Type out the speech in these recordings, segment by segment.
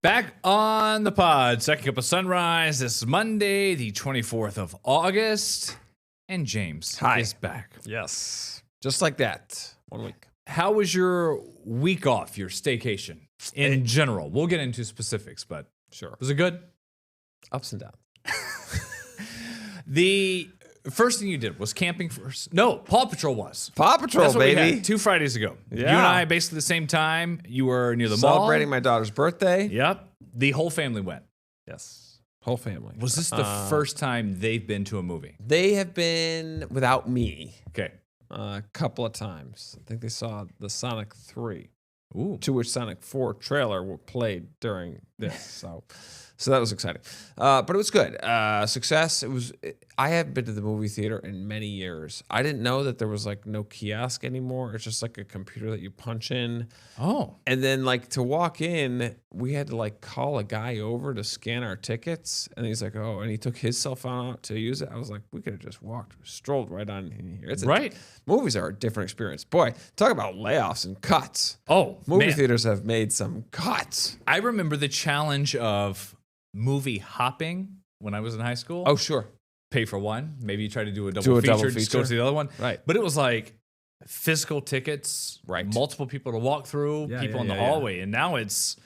Back on the pod, second cup of sunrise. This is Monday, the 24th of August. And James is back. Yes. Just like that. 1 week. How was your week off, your staycation in general? We'll get into specifics, but Sure. was it good? Ups and downs. The first thing you did was camping first. No, Paw Patrol was. Paw Patrol, That's what we baby. had 2 Fridays ago. Yeah. You and I basically the same time. You were near the mall. Celebrating my daughter's birthday. Yep. The whole family went. Yes. Whole family. Was this the first time they've been to a movie? They have been without me Okay. a couple of times. I think they saw the Sonic 3, Ooh. to which Sonic 4 trailer played during this. So that was exciting. But it was good. Success. I haven't been to the movie theater in many years. I didn't know that there was like no kiosk anymore. It's just like a computer that you punch in. Oh. And then like to walk in, we had to like call a guy over to scan our tickets. And he's like, oh, and he took his cell phone out to use it. I was like, we could have just strolled right on in here. Right. Movies are a different experience. Boy, talk about layoffs and cuts. Oh, Movie man. theaters have made some cuts. I remember the challenge of movie hopping when I was in high school. Oh, sure. Pay for one. Maybe you try to do a Do double a feature, double just go feature. to the other one. Right. But it was like physical tickets, Right. multiple people to walk through, Yeah, people yeah, in the yeah, yeah. hallway. And now it's,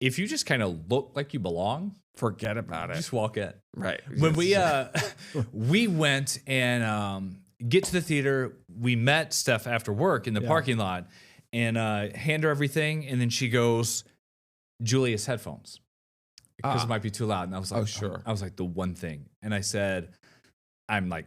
if you just kind of look like you belong, Forget about it. just walk in. Right. When we went and get to the theater, we met Steph after work in the parking lot and hand her everything. And then she goes, Julia's headphones. Because it might be too loud. And I was like, Oh, sure. I was like, the one thing. And I said, I'm like,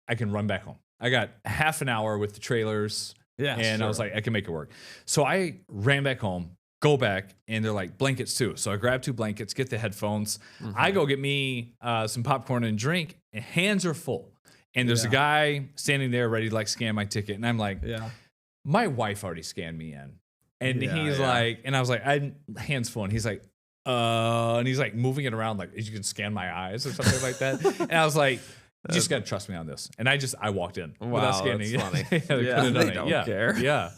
I can run back home. I got half an hour with the trailers. Yeah, And I was sure. like, I can make it work. So I ran back home, go back, and they're like, blankets too. So I grab 2 blankets, get the headphones. Mm-hmm. I go get me some popcorn and drink, and hands are full. And there's a guy standing there ready to like scan my ticket. And I'm like, Yeah. my wife already scanned me in. And Yeah, he's yeah. like, and I was like, I'm hands full. And he's like, and he's like moving it around like, you can scan my eyes or something like that. And I was like, you just got to trust me on this. And I walked in Wow, without scanning. that's funny. They could've done they it. don't care. Yeah.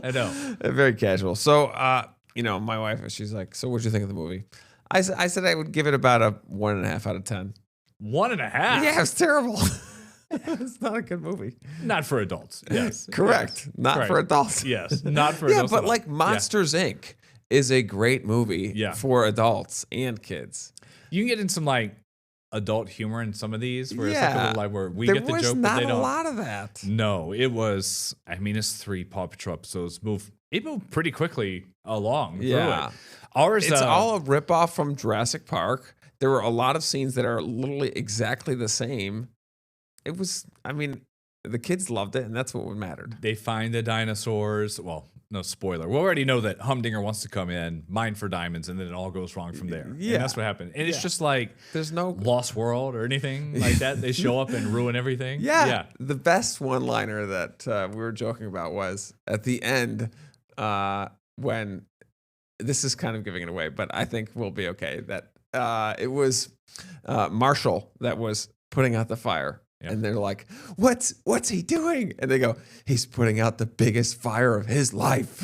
I know. Very casual. So, my wife, she's like, so what'd you think of the movie? I said I would give it about a 1.5 out of 10. 1.5. Yeah, it was terrible. It's not a good movie. Not for adults. Yes. Correct. Not Correct. for adults. Yes. Not for Yeah, adults. but at all. like Monsters Inc. is a great movie for adults and kids. You can get in some like adult humor in some of these where it's like a little like where we there get the was joke, not but they a don't. lot of that. No, it was. I mean, it's 3 Paw Patrol episodes. It moved pretty quickly along. through Yeah. it. Ours. It's all a ripoff from Jurassic Park. There were a lot of scenes that are literally exactly the same. It was, the kids loved it, and that's what mattered. They find the dinosaurs. Well, no spoiler. We already know that Humdinger wants to come in, mine for diamonds, and then it all goes wrong from there. Yeah. And that's what happened. And it's just like There's no. Lost World or anything like that. They show up and ruin everything. Yeah. The best one-liner that we were joking about was at the end when this is kind of giving it away, but I think we'll be okay. That it was Marshall that was putting out the fire. Yeah. And they're like, what's he doing? And they go, he's putting out the biggest fire of his life.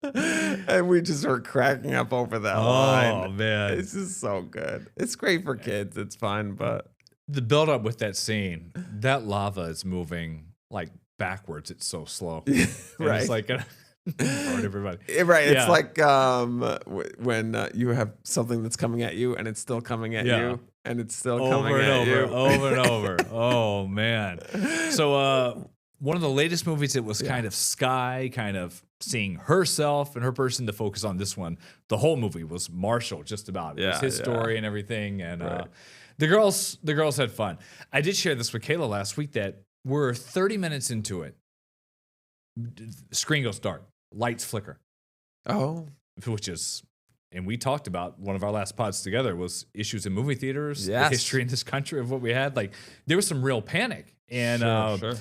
And we just were cracking up over that line. Oh, man. It's just so good. It's great for kids. It's fun, but The build up with that scene, that lava is moving like backwards. It's so slow. And right. It's like burn everybody. Right. Yeah. It's like when you have something that's coming at you and it's still coming at you and it's still coming Over and at you. over and over. Oh man. So one of the latest movies, it was kind of Sky, kind of seeing herself and her person to focus on. This one, the whole movie was Marshall, just about. It was his story and everything. And the girls had fun. I did share this with Kayla last week that we're 30 minutes into it. Screen goes dark, lights flicker. Oh. Which is, and we talked about one of our last pods together was issues in movie theaters, the Yes. history in this country of what we had. Like there was some real panic, and Sure.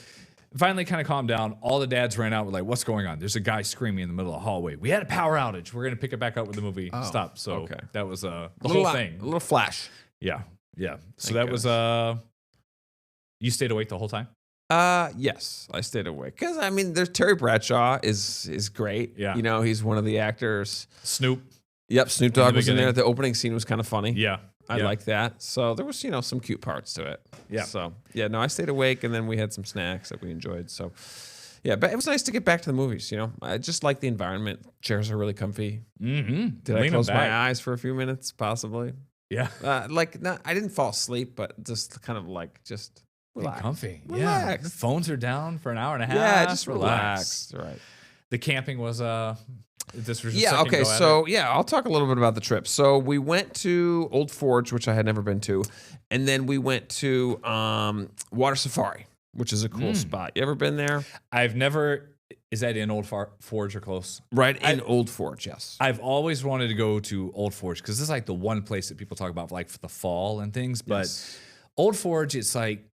finally kind of calmed down. All the dads ran out, were like, "What's going on?" There's a guy screaming in the middle of the hallway. We had a power outage. We're gonna pick it back up when the movie stops. So okay. that was the Little whole thing. A little flash. Yeah. So Thank that was you stayed awake the whole time. Yes, I stayed awake because there's Terry Bradshaw is great. Yeah. He's one of the actors. Snoop. Yep, Snoop Dogg was in there. beginning. The opening scene was kind of funny. Yeah. I Yeah. like that. So there was, some cute parts to it. Yeah. So, yeah, no, I stayed awake and then we had some snacks that we enjoyed. So, yeah, but it was nice to get back to the movies, I just like the environment. Chairs are really comfy. Mm-hmm. Did I close my eyes for a few minutes? Possibly. Yeah. I didn't fall asleep, but just kind of just Being relax. comfy. Yeah. Relax. The phones are down for an hour and a half. Yeah, just relax. Right. The camping was this was your Yeah, second okay. go at So, I'll talk a little bit about the trip. So, we went to Old Forge, which I had never been to, and then we went to Water Safari, which is a cool spot. You ever been there? I've never. Is that in Old Forge or close? Right in Old Forge, yes. I've always wanted to go to Old Forge because this is like the one place that people talk about for the fall and things. But Yes. Old Forge, it's like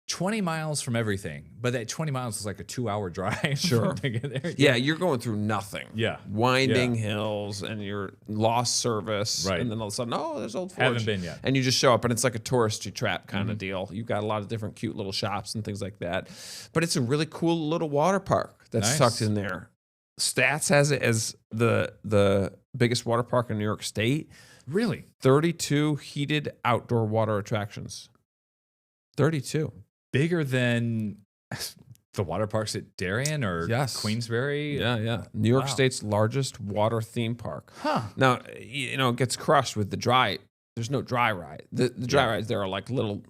20 miles from everything, but that 20 miles is like a 2-hour drive. Sure. to get there. Yeah, you're going through nothing. Yeah. Winding hills, and you're lost service. Right. And then all of a sudden, there's Old Forge. Haven't been yet. And you just show up, and it's like a touristy trap kind of deal. You've got a lot of different cute little shops and things like that. But it's a really cool little water park that's Nice. tucked in there. Stats has it as the biggest water park in New York State. Really? 32 heated outdoor water attractions. 32. Bigger than the water parks at Darien or Yes. Queensbury? Yeah. New York Wow. State's largest water theme park. Huh. Now, it gets crushed with the dry. There's no dry ride. The dry rides there are like little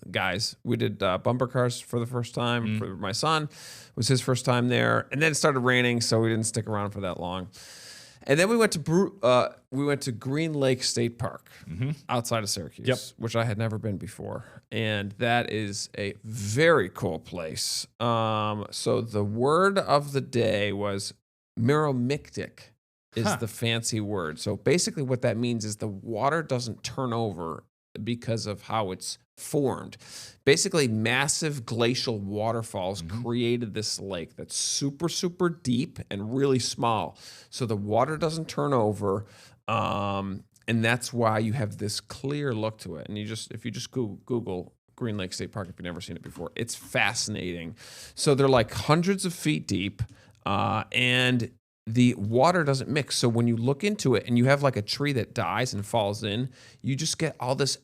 guys. We did bumper cars for the first time for my son. It was his first time there, and then it started raining, so we didn't stick around for that long. And then we went to Green Lake State Park outside of Syracuse, Yep. which I had never been before, and that is a very cool place. So the word of the day was meromictic. Is the fancy word. So basically what that means is the water doesn't turn over because of how it's formed. Basically, massive glacial waterfalls created this lake that's super, super deep and really small. So the water doesn't turn over. And that's why you have this clear look to it. And if you just Google Green Lake State Park, if you've never seen it before, it's fascinating. So they're like hundreds of feet deep. And the water doesn't mix. So when you look into it and you have like a tree that dies and falls in, you just get all this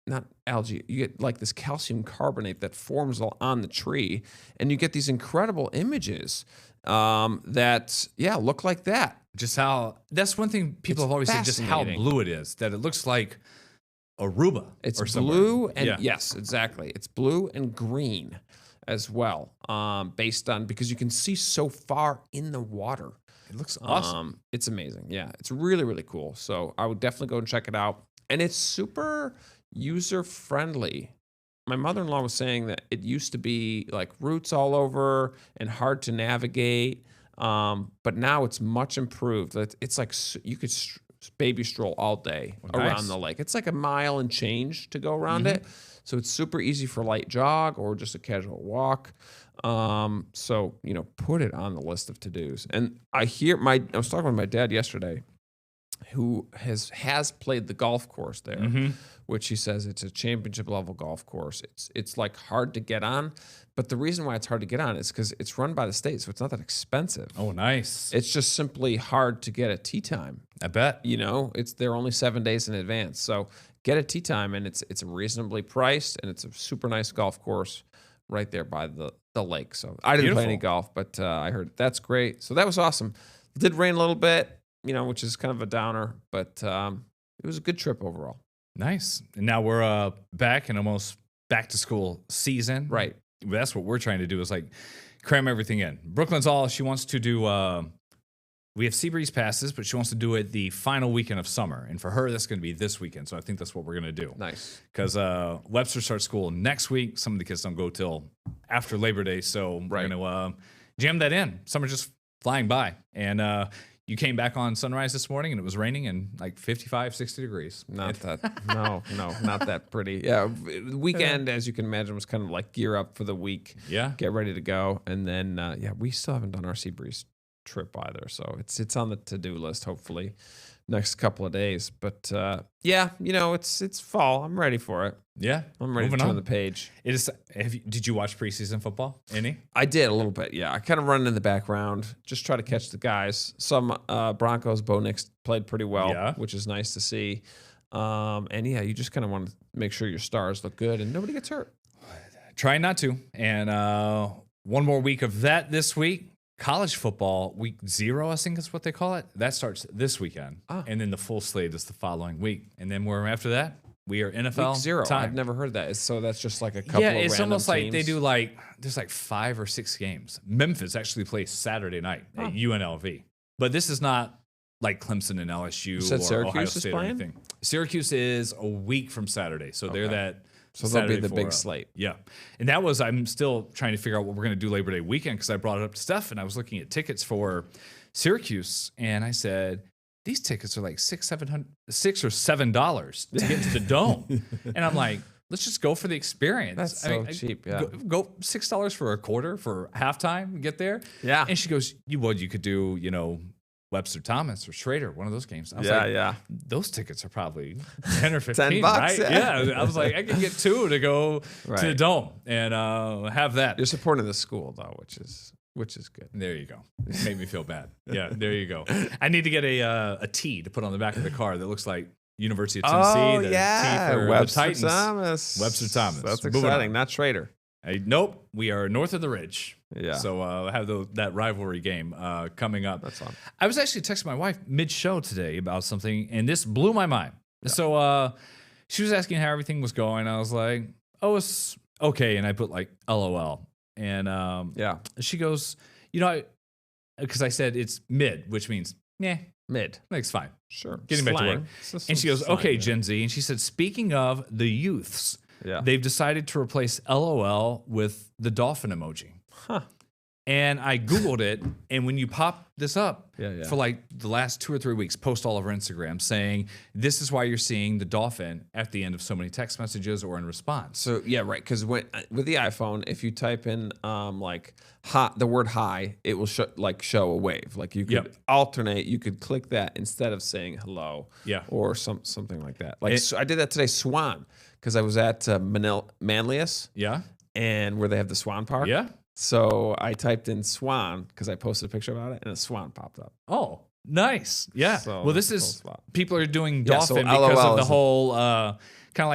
not algae, you get like this calcium carbonate that forms on the tree. And you get these incredible images that look like that. That's one thing people have always said, just how fascinating. blue it is, that it looks like Aruba. It's or somewhere. blue and Yeah. yes, exactly. It's blue and green as well, based on because you can see so far in the water. It looks awesome. It's amazing. Yeah, it's really, really cool. So I would definitely go and check it out. And it's super user friendly. My mother-in-law was saying that it used to be like roots all over and hard to navigate, but now it's much improved. It's like you could baby stroll all day around nice. the lake. It's like a mile and change to go around it. So it's super easy for light jog or just a casual walk. So, put it on the list of to-dos. And I was talking with my dad yesterday, who has played the golf course there, which he says it's a championship level golf course. It's like hard to get on, but the reason why it's hard to get on is because it's run by the state, so it's not that expensive. Oh, nice. It's just simply hard to get a tee time. I bet. They're only 7 days in advance. So get a tee time, and it's reasonably priced, and it's a super nice golf course right there by the lake. So I didn't play any golf, but I heard that's great. So that was awesome. It did rain a little bit, which is kind of a downer, but it was a good trip overall. Nice. And now we're back and almost back to school season. Right. That's what we're trying to do is like cram everything in. Brooklyn's she wants to do, we have Seabreeze passes, but she wants to do it the final weekend of summer. And for her, that's going to be this weekend. So I think that's what we're going to do. Nice. Because Webster starts school next week. Some of the kids don't go till after Labor Day. So we're going to jam that in. Summer's just flying by. And you came back on sunrise this morning and it was raining and like 55, 60 degrees. Not that pretty. Yeah. The weekend, as you can imagine, was kind of like gear up for the week. Yeah. Get ready to go. And then, we still haven't done our Seabreeze trip either. So it's on the to-do list, hopefully, next couple of days. But yeah, it's fall. I'm ready for it. Yeah. I'm ready to Moving turn on. the page. It is. Did you watch preseason football? Any? I did a little bit, yeah. I kind of run in the background, just try to catch the guys. Some Broncos, Bo Nix played pretty well, Yeah. which is nice to see. And yeah, you just kind of want to make sure your stars look good and nobody gets hurt. Trying not to. And one more week of that this week. College football, week 0, I think is what they call it. That starts this weekend. And then the full slate is the following week. And then we're after that, we are NFL Week 0. time. I've never heard that. So that's just like a couple Yeah, of it's random almost like they teams. do there's 5 or 6 games. Memphis actually plays Saturday night at UNLV. But this is not like Clemson and LSU said or Syracuse Ohio is State or playing? anything. Syracuse is a week from Saturday. So they're that So they'll be Saturday the for, big slate. Yeah. And that was, I'm still trying to figure out what we're going to do Labor Day weekend because I brought it up to Steph and I was looking at tickets for Syracuse and I said, these tickets are like $6 or $7 to get to the dome. And I'm like, let's just go for the experience. That's so cheap, yeah. Go $6 for a quarter for halftime, get there. Yeah. And she goes, you could do, Webster Thomas or Schrader, one of those games. I was Yeah, like, yeah. those tickets are probably 10 or 15, $10, right? yeah. I was like, I can get 2 to go to the Right. dome and have that. You're supporting the school though, which is good. There you go. Made me feel bad. Yeah, there you go. I need to get a T to put on the back of the car that looks like University of Tennessee. Oh the T yeah, for the Webster Titans. Thomas. Webster Thomas. That's Moving exciting. on. Not Schrader. Nope, we are north of the ridge. Yeah. So I have that rivalry game coming up. That's fun. I was actually texting my wife mid-show today about something, and this blew my mind. Yeah. So she was asking how everything was going. I was like, "Oh, it's okay," and I put like LOL, and Yeah. she goes, because I said it's mid, which means Mid. it's fine. Sure. Getting back to Slang. work. It's just And she some goes, slang, "Okay, yeah. Gen Z," and she said, "Speaking of the youths." Yeah. They've decided to replace LOL with the dolphin emoji. Huh. And I Googled it, and when you pop this up Yeah. for like the last 2 or 3 weeks, post all over Instagram saying, this is why you're seeing the dolphin at the end of so many text messages or in response. So yeah, right. Because with the iPhone, if you type in the word hi, it will show a wave. Like you could Yep. alternate. You could click that instead of saying hello. Yeah. Or something like that. Like so I did that today. Swan, because I was at Manlius, Yeah? and where they have the Swan Park. Yeah? So I typed in Swan because I posted a picture about it, and a swan popped up. Oh, nice. Yeah. So well, this that's a is, cool spot. people are doing Yeah, so dolphin because LOL of the is- whole kind of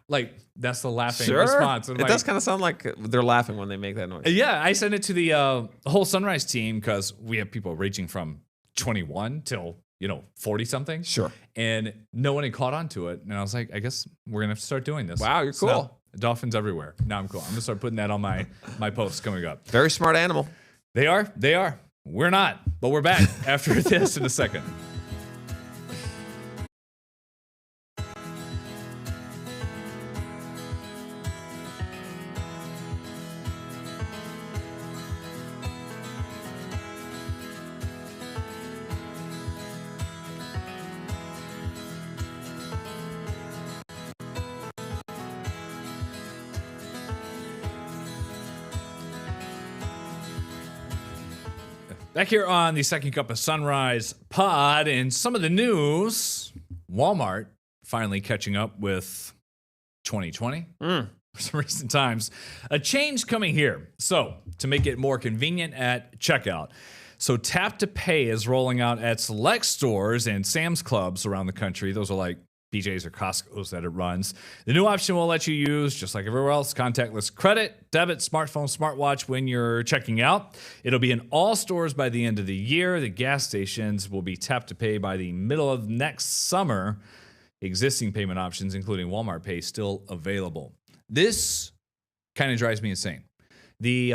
like that's the laughing response. And It like, does kind of sound like they're laughing when they make that noise. Yeah, I sent it to the whole Sunrise team because we have people ranging from 21 till 40 something. Sure. And no one had caught on to it, and I was like, I guess we're gonna have to start doing this. Wow, you're So, cool. dolphins everywhere. Now I'm cool. I'm gonna start putting that on my posts coming up. Very smart animal. They are. We're not, but we're back after this in a second. Back here on the Second Cup of Sunrise pod, and some of the news. Walmart finally catching up with 2020 for some recent times. A change coming here. So, to make it more convenient at checkout. So, Tap to Pay is rolling out at select stores and Sam's Clubs around the country. Those are like BJ's or Costco's that it runs. The new option will let you use, just like everywhere else, contactless credit, debit, smartphone, smartwatch when you're checking out. It'll be in all stores by the end of the year. The gas stations will be Tap to Pay by the middle of next summer. Existing payment options, including Walmart Pay, still available. This kind of drives me insane. The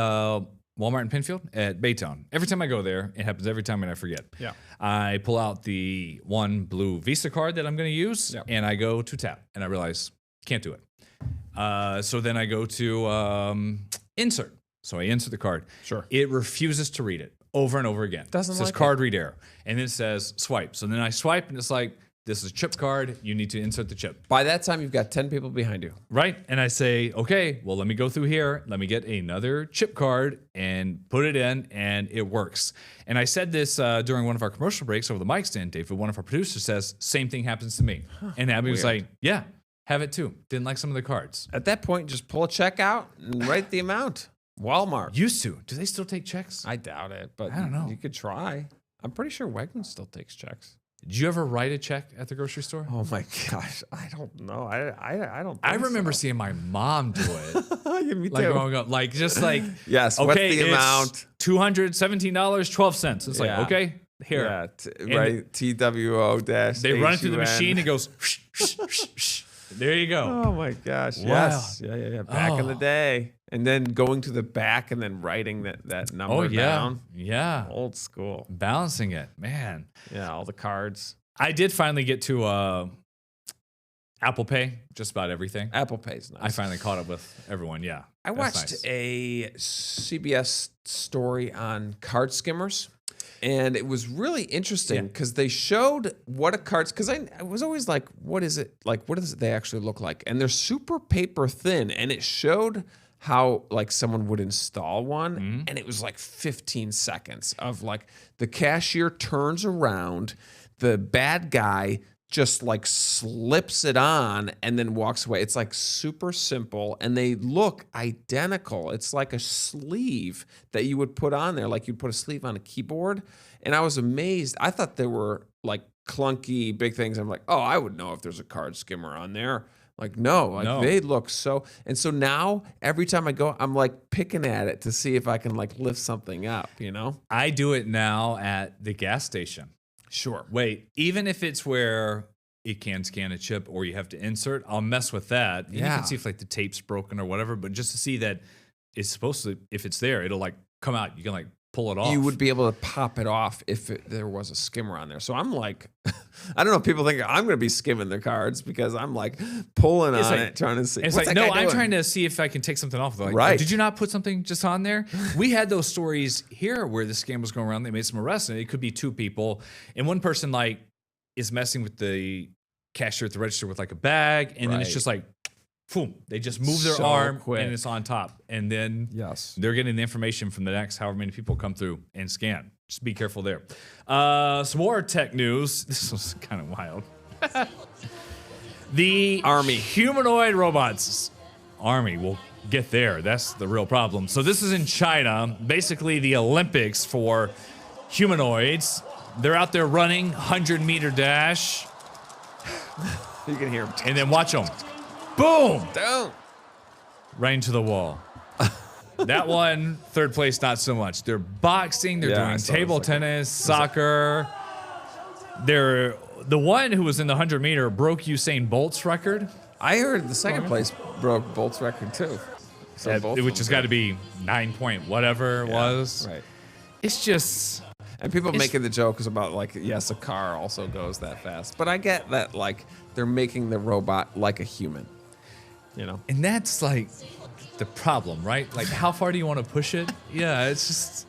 Walmart in Penfield at Baytown. Every time I go there, it happens every time and I forget. Yeah. I pull out the one blue Visa card that I'm going to use, and I go to tap, and I realize can't do it. So then I go to insert. So I insert the card. Sure. It refuses to read it over and over again. Doesn't it says like card read error, and then it says swipe. So then I swipe, and it's like, this is a chip card. You need to insert the chip. By that time, you've got 10 people behind you. Right. And I say, okay, well, let me go through here. Let me get another chip card and put it in, and it works. And I said this during one of our commercial breaks over the mic stand, David. One of our producers says, same thing happens to me. And Abby was like, yeah, have it too. Didn't like some of the cards. At that point, just pull a check out and write the amount. Walmart. Used to. Do they still take checks? I doubt it, but I don't know. You could try. I'm pretty sure Wegmans still takes checks. Did you ever write a check at the grocery store? Oh my gosh, I don't know. I don't. I think remember so. seeing my mom do it. Yeah, me Like too. growing up, like just like Yes. okay, What's the it's amount? $217.12. It's like Yeah. okay, here. Yeah. Right. TWO dash. They run it through the HUN. machine. It goes. There you go. Oh my gosh. Wow. Yes. Yeah. Back in the day, and then going to the back and then writing that number Oh yeah, down. yeah. Old school. Balancing it, man. Yeah. All the cards. I did finally get to Apple Pay. Just about everything. Apple Pay's nice. I finally caught up with everyone. Yeah, I that's watched nice. a CBS story on card skimmers, and it was really interesting because they showed what a card. Because I was always like, what is it like? What does they actually look like? And they're super paper thin, and it showed how like someone would install one, and it was like 15 seconds of like the cashier turns around, the bad guy just like slips it on and then walks away. It's like super simple and they look identical. It's like a sleeve that you would put on there, like you'd put a sleeve on a keyboard. And I was amazed. I thought they were like clunky big things. I'm like, oh, I would know if there's a card skimmer on there. Like, no, like No. they look so. And so now every time I go, I'm like picking at it to see if I can like lift something up, you know? I do it now at the gas station. Sure. Wait, even if it's where it can scan a chip or you have to insert, I'll mess with that. And you Yeah. can see if like the tape's broken or whatever, but just to see that it's supposed to, if it's there, it'll like come out. You can like pull it off. You would be able to pop it off if there was a skimmer on there. So I'm like, I don't know if people think I'm going to be skimming the cards because I'm like pulling It's on like- it, trying to see. It's What's like, that no, guy I'm doing? trying to see if I can take something off. They're like, Right. did you not put something just on there? We had those stories here where the scam was going around. They made some arrests, and it could be two people. And one person like is messing with the cashier at the register with like a bag, and then it's Right. just like, boom, they just move their So arm quick. and it's on top. And then Yes. they're getting the information from the next however many people come through and scan. Just be careful there. Some more tech news. This was kind of wild. The Army. humanoid robots. Army will get there. That's the real problem. So this is in China. Basically the Olympics for humanoids. They're out there running 100-meter dash. You can hear him. And then watch them. Boom! Don't. Right into the wall. That one, third place, not so much. They're boxing, they're Yeah, I doing saw table the second. tennis, soccer. They're the one who was in the 100-meter broke Usain Bolt's record, I heard the second place broke Bolt's record too. So both of which has them got to be 9 point whatever it did. was. Right. It's just And people It's- making the joke is about like, yes, a car also goes that fast. But I get that like they're making the robot like a human. You know? and that's like the problem, right? Like how far do you want to push it? Yeah, it's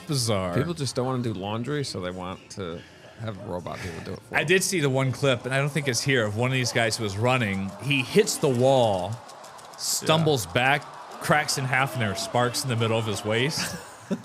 bizarre. People just don't want to do laundry, so they want to have a robot be able to do it for I them. did see the one clip, and I don't think it's here, of one of these guys who was running. He hits the wall, stumbles back, cracks in half, and there are sparks in the middle of his waist,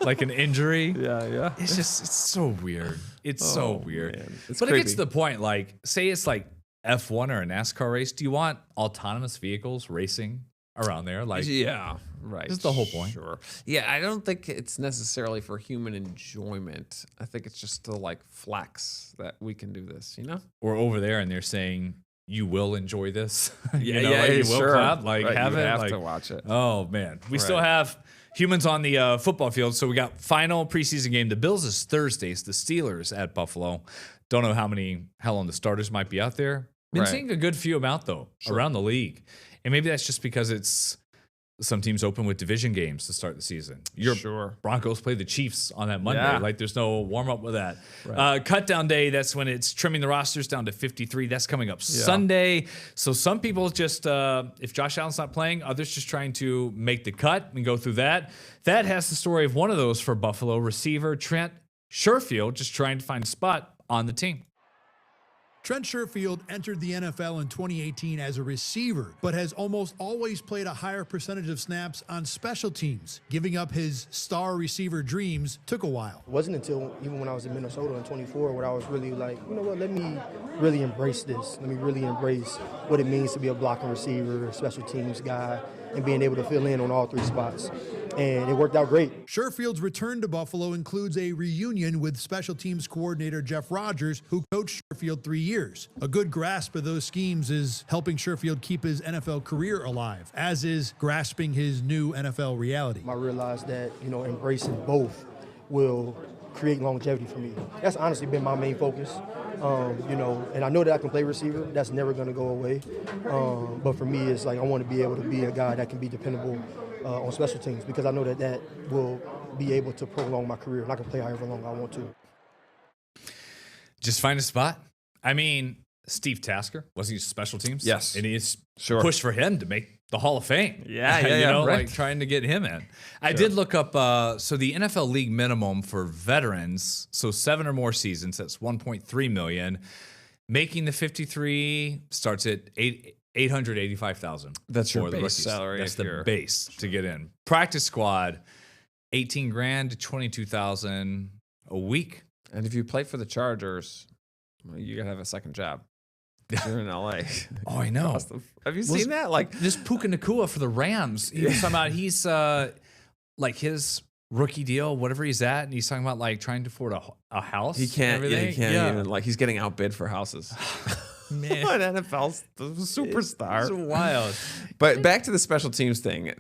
like an injury. Yeah. It's just, it's so weird. It's so Oh, weird. man. It's But it gets creepy. to the point, like, say it's like F1 or a NASCAR race. Do you want autonomous vehicles racing around there? Like, Yeah, right. This is the whole point. Sure. Yeah, I don't think it's necessarily for human enjoyment. I think it's just to like flex that we can do this, you know? or over there, and they're saying, you will enjoy this. Like, you will sure. clap, like, Right, have you it. have like, to watch it. Oh man, we still Right. have humans on the football field. So we got final preseason game. The Bills is Thursdays. The Steelers at Buffalo. Don't know how long the starters might be out there. Been Right. seeing a good few amount though around the league, and maybe that's just because it's some teams open with division games to start the season. Your Sure. Broncos play the Chiefs on that Monday. Yeah. Like there's no warm up with that. Cut down day. That's when it's trimming the rosters down to 53. That's coming up Sunday. So some people just, if Josh Allen's not playing, others just trying to make the cut and go through that. That has the story of one of those for Buffalo receiver Trent Sherfield, just trying to find a spot on the team. Trent Sherfield entered the NFL in 2018 as a receiver, but has almost always played a higher percentage of snaps on special teams. Giving up his star receiver dreams took a while. It wasn't until even when I was in Minnesota in 24 where I was really like, you know what, let me really embrace this. Let me really embrace what it means to be a blocking receiver, a special teams guy, and being able to fill in on all three spots. And it worked out great. Sherfield's return to Buffalo includes a reunion with special teams coordinator Jeff Rodgers, who coached Sherfield 3 years. A good grasp of those schemes is helping Sherfield keep his NFL career alive, as is grasping his new NFL reality. I realized that, embracing both will create longevity for me. That's honestly been my main focus. And I know that I can play receiver. That's never going to go away. But for me, it's like I want to be able to be a guy that can be dependable on special teams, because I know that that will be able to prolong my career, and I can play however long I want to. Just find a spot. I mean, Steve Tasker, wasn't he special teams? Yes. And he's Sure. pushed for him to make the Hall of Fame. Yeah, right. Like trying to get him in. I did look up, so the NFL league minimum for veterans, so 7 or more seasons, that's $1.3 million. Making the 53 starts at $885,000. That's your for the base rookies. salary That's if the you're- base to get in. Practice squad, $18,000 to $22,000 a week. And if you play for the Chargers, well, you gotta have a second job. You're in LA. Oh, I know. Have you seen that? Like This Puka Nacua for the Rams. He was talking about he's like his rookie deal, whatever he's at, and he's talking about like trying to afford a house. he can't. and Yeah, he everything. can't even. Like he's getting outbid for houses. Man, An NFL's the superstar. it's wild. But back to the special teams thing.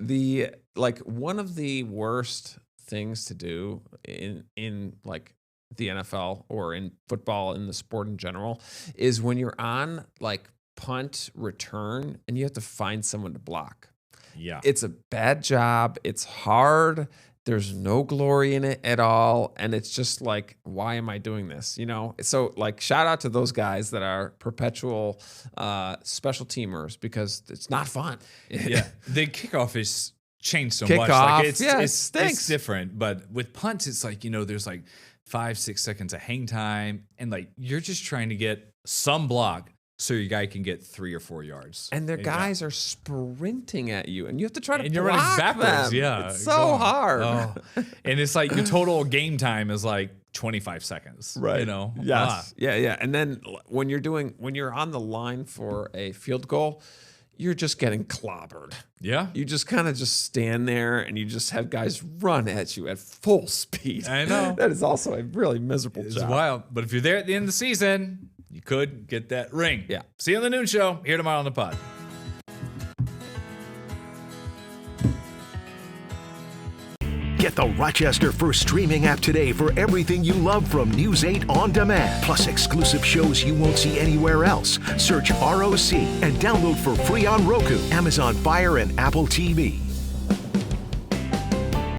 One of the worst things to do in like the NFL or in football, in the sport in general, is when you're on like punt return and you have to find someone to block. Yeah, It's a bad job. It's hard. There's no glory in it at all. And it's just like, why am I doing this? So like shout out to those guys that are perpetual special teamers, because it's not fun. yeah. The kickoff is changed so Kickoff, much. Like it it's stinks. different. But with punts, it's like, there's like 5-6 seconds of hang time, and like you're just trying to get some block so your guy can get 3 or 4 yards. And their guys are sprinting at you, and you have to try to And you're running block backwards. them. Yeah, It's so going. hard. Oh. And it's like your total game time is like 25 seconds. Yes. Ah. Yeah. And then when you're on the line for a field goal, you're just getting clobbered. Yeah. You just kind of just stand there and you just have guys run at you at full speed. I know. That is also a really miserable It's job. wild. But if you're there at the end of the season, you could get that ring. Yeah. See you on the noon show. Here tomorrow on the pod. Get the Rochester First streaming app today for everything you love from News 8 On Demand, plus exclusive shows you won't see anywhere else. Search ROC and download for free on Roku, Amazon Fire, and Apple TV.